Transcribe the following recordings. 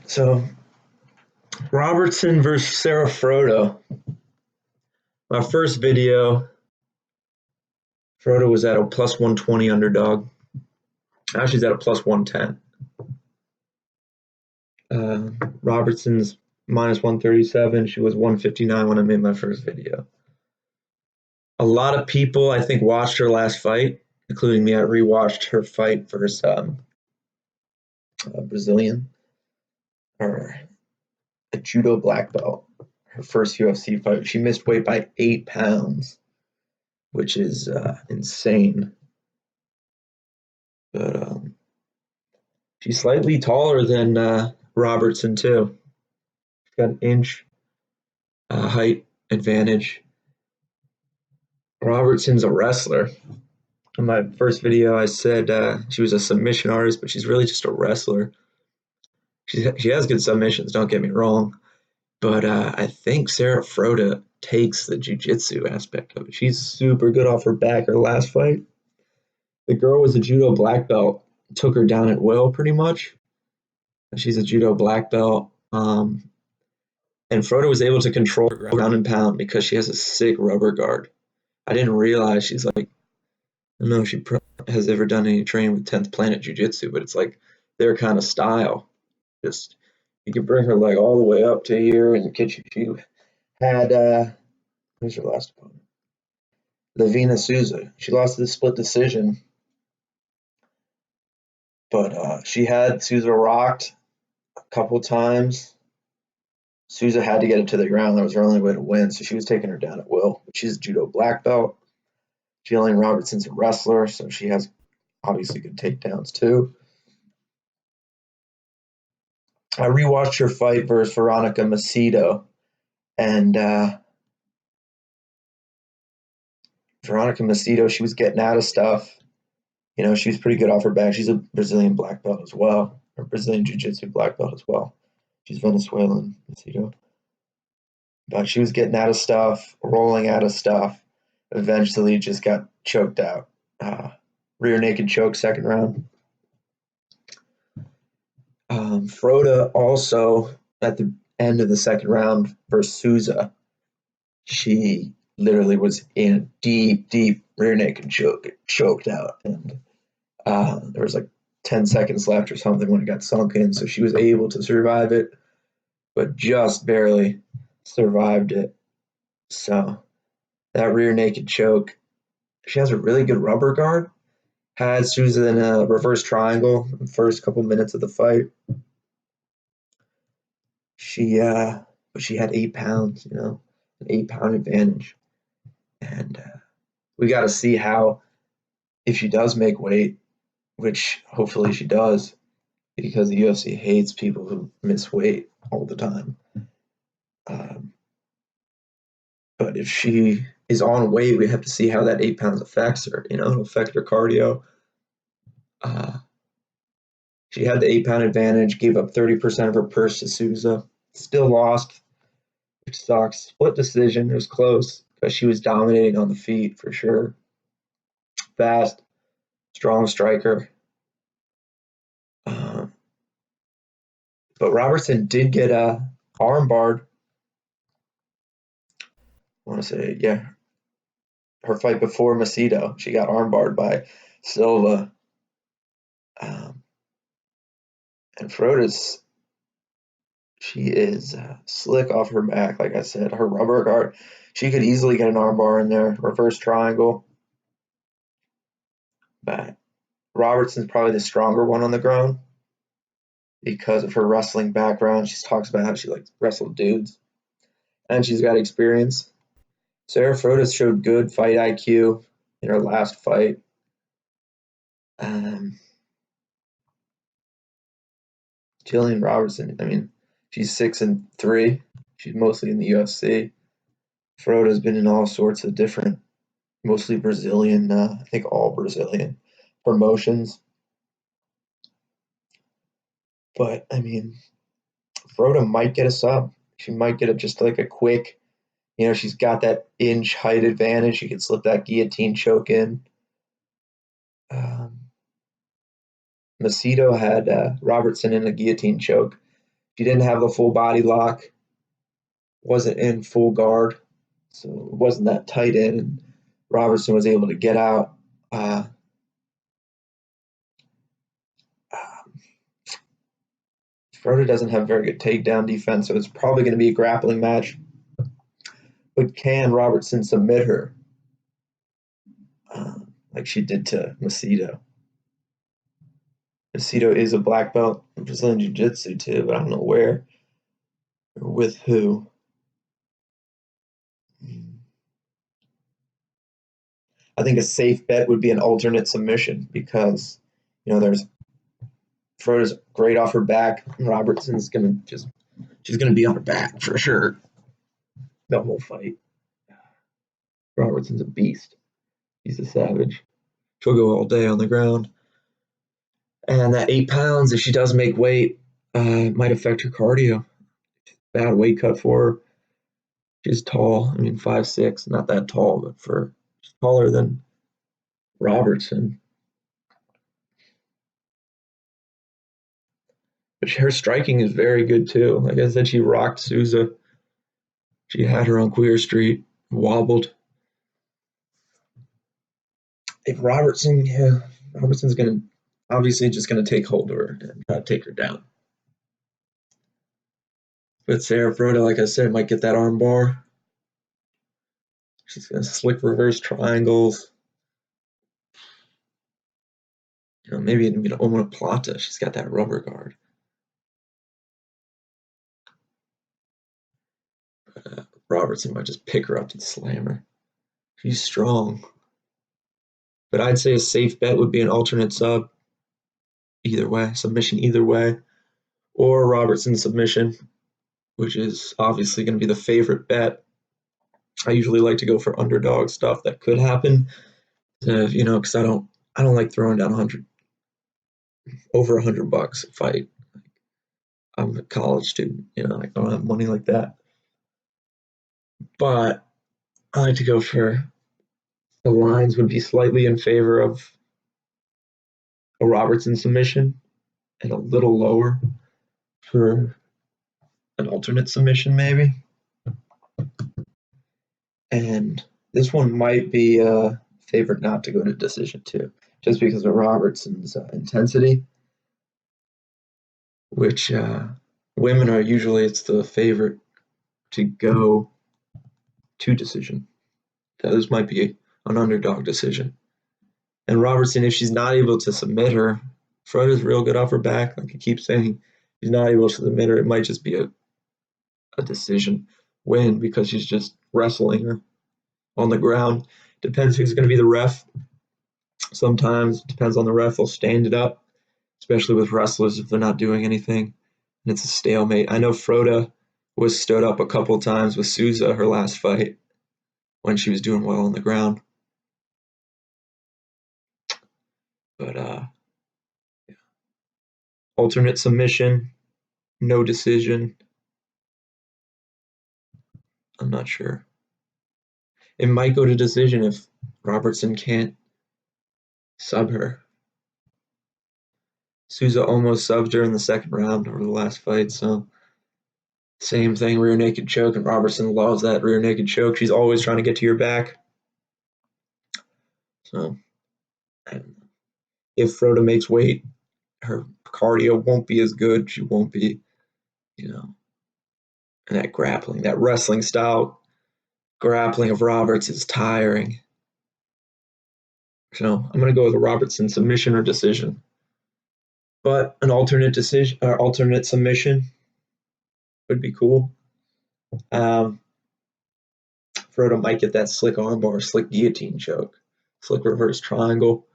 So Robertson versus Sarah Frota. My first video, Frota was at a plus 120 underdog. Now she's at a plus 110. Robertson's minus 137. She was 159 when I made my first video. A lot of people, I think, watched her last fight, including me. I rewatched her fight versus Brazilian, or a judo black belt. Her first UFC fight. She missed weight by 8 pounds, which is insane. But she's slightly taller than Robertson too. She's got an inch height advantage. Robertson's a wrestler. In my first video, I said she was a submission artist, but she's really just a wrestler. She has good submissions, don't get me wrong, but I think Sarah Frota takes the jiu-jitsu aspect of it. She's super good off her back. Her last fight, the girl was a judo black belt, took her down at will pretty much. She's a judo black belt. And Frota was able to control her ground and pound because she has a sick rubber guard. I didn't realize she's like, I don't know if she has ever done any training with 10th Planet Jiu-Jitsu, but it's like their kind of style. Just, you can bring her leg all the way up to here and get you. She had, who's her last opponent? Lavina Souza. She lost the split decision, but she had Souza rocked a couple times. Souza had to get it to the ground. That was her only way to win, so she was taking her down at will. But she's a judo black belt. Gillian Robertson's a wrestler, so she has obviously good takedowns too. I rewatched her fight versus Veronica Macedo, and Veronica Macedo, she was getting out of stuff. You know, she was pretty good off her back. She's a Brazilian black belt as well, or Brazilian Jiu-Jitsu black belt as well. She's Venezuelan, Macedo. But she was getting out of stuff, rolling out of stuff. Eventually just got choked out. Rear naked choke, second round. Frota also, at the end of the second round versus Souza, she literally was in a deep rear naked choke, choked out. And there was like 10 seconds left or something when it got sunk in. So she was able to survive it, but just barely survived it. So that rear naked choke, she has a really good rubber guard. Had Souza in a reverse triangle in the first couple minutes of the fight. But she had 8 pounds, you know, an 8-pound advantage. And we got to see how, if she does make weight, which hopefully she does, because the UFC hates people who miss weight all the time. But if she is on weight, we have to see how that 8 pounds affects her. You know, it'll affect her cardio. She had the 8-pound advantage, gave up 30% of her purse to Souza. Still lost, which sucks. Split decision. It was close, but she was dominating on the feet for sure. Fast, strong striker. But Robertson did get armbarred. I want to say, yeah, her fight before Macedo, she got armbarred by Silva. And Frota's, she is slick off her back. Like I said, her rubber guard, she could easily get an armbar in there, reverse triangle. But Robertson's probably the stronger one on the ground because of her wrestling background. She talks about how she likes wrestled dudes, and she's got experience. Sarah Frota showed good fight IQ in her last fight. Gillian Robertson, I mean, she's 6-3. She's mostly in the UFC. Frota's been in all sorts of different, mostly Brazilian, I think all Brazilian promotions. But, I mean, Frota might get a sub. She might get just like a quick, you know, she's got that inch height advantage. She can slip that guillotine choke in. Macedo had Robertson in a guillotine choke. She didn't have the full body lock, wasn't in full guard, so it wasn't that tight in. And Robertson was able to get out. Frota doesn't have very good takedown defense, so it's probably going to be a grappling match. But can Robertson submit her like she did to Macedo? Macedo is a black belt in Brazilian Jiu-Jitsu too, but I don't know where or with who. I think a safe bet would be an alternate submission because, there's Frota's great off her back. Robertson's she's gonna be on her back for sure. The whole fight. Robertson's a beast. He's a savage. She'll go all day on the ground. And that 8 pounds, if she does make weight, might affect her cardio. Bad weight cut for her. She's tall. I mean, 5'6", not that tall, but she's taller than Robertson. But her striking is very good too. Like I said, she rocked Souza. She had her on Queer Street, wobbled. If Robertson's gonna obviously just gonna take hold of her and try to take her down. But Sarah Frota, like I said, might get that arm bar. She's gonna slick reverse triangles. Maybe even omoplata. She's got that rubber guard. Robertson might just pick her up and slam her. She's strong. But I'd say a safe bet would be an alternate sub. Either way, submission either way. Or Robertson submission, which is obviously going to be the favorite bet. I usually like to go for underdog stuff that could happen. Because I don't like throwing down over $100 a fight. I'm a college student, I don't have money like that. But I like to go for the lines would be slightly in favor of a Robertson submission and a little lower for an alternate submission maybe. And this one might be a favorite not to go to decision too, just because of Robertson's intensity, which women are usually it's the favorite to go to decision. This might be an underdog decision. And Robertson, if she's not able to submit her, Frota's real good off her back. Like I keep saying, she's not able to submit her. It might just be a decision win because she's just wrestling her on the ground. Depends who's going to be the ref. Sometimes it depends on the ref. They'll stand it up, especially with wrestlers if they're not doing anything. And it's a stalemate. I know Frota was stood up a couple times with Souza her last fight when she was doing well on the ground. But yeah. Alternate submission, no decision. I'm not sure. It might go to decision if Robertson can't sub her. Souza almost subbed her in the second round over the last fight, so same thing, rear naked choke, and Robertson loves that rear naked choke. She's always trying to get to your back. So if Frota makes weight, her cardio won't be as good. She won't be, and that grappling, that wrestling style grappling of Roberts is tiring. So I'm going to go with a Robertson submission or decision. But an alternate decision or alternate submission would be cool. Frota might get that slick armbar, slick guillotine choke, slick reverse triangle.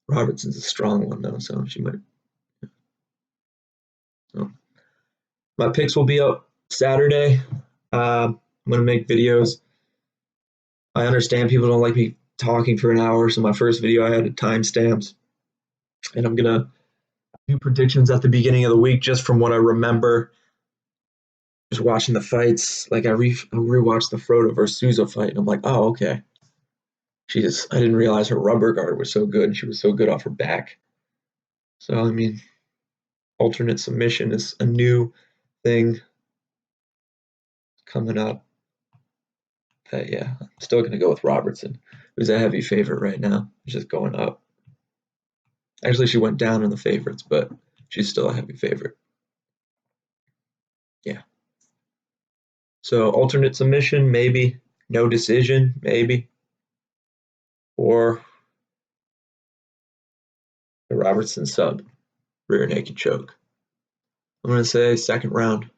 Robertson's a strong one though, so she might. So my picks will be up Saturday. I'm gonna make videos. I understand people don't like me talking for an hour, so my first video I had timestamps, and I'm gonna do predictions at the beginning of the week just from what I remember. Just watching the fights, like I rewatched the Frota versus Souza fight, and I'm like, oh okay. I didn't realize her rubber guard was so good. She was so good off her back. So I mean, alternate submission is a new thing coming up. But yeah, I'm still going to go with Robertson, who's a heavy favorite right now. She's just going up. Actually, she went down in the favorites, but she's still a heavy favorite. Yeah. So alternate submission, maybe. No decision, maybe. Or the Robertson sub, rear naked choke. I'm going to say second round.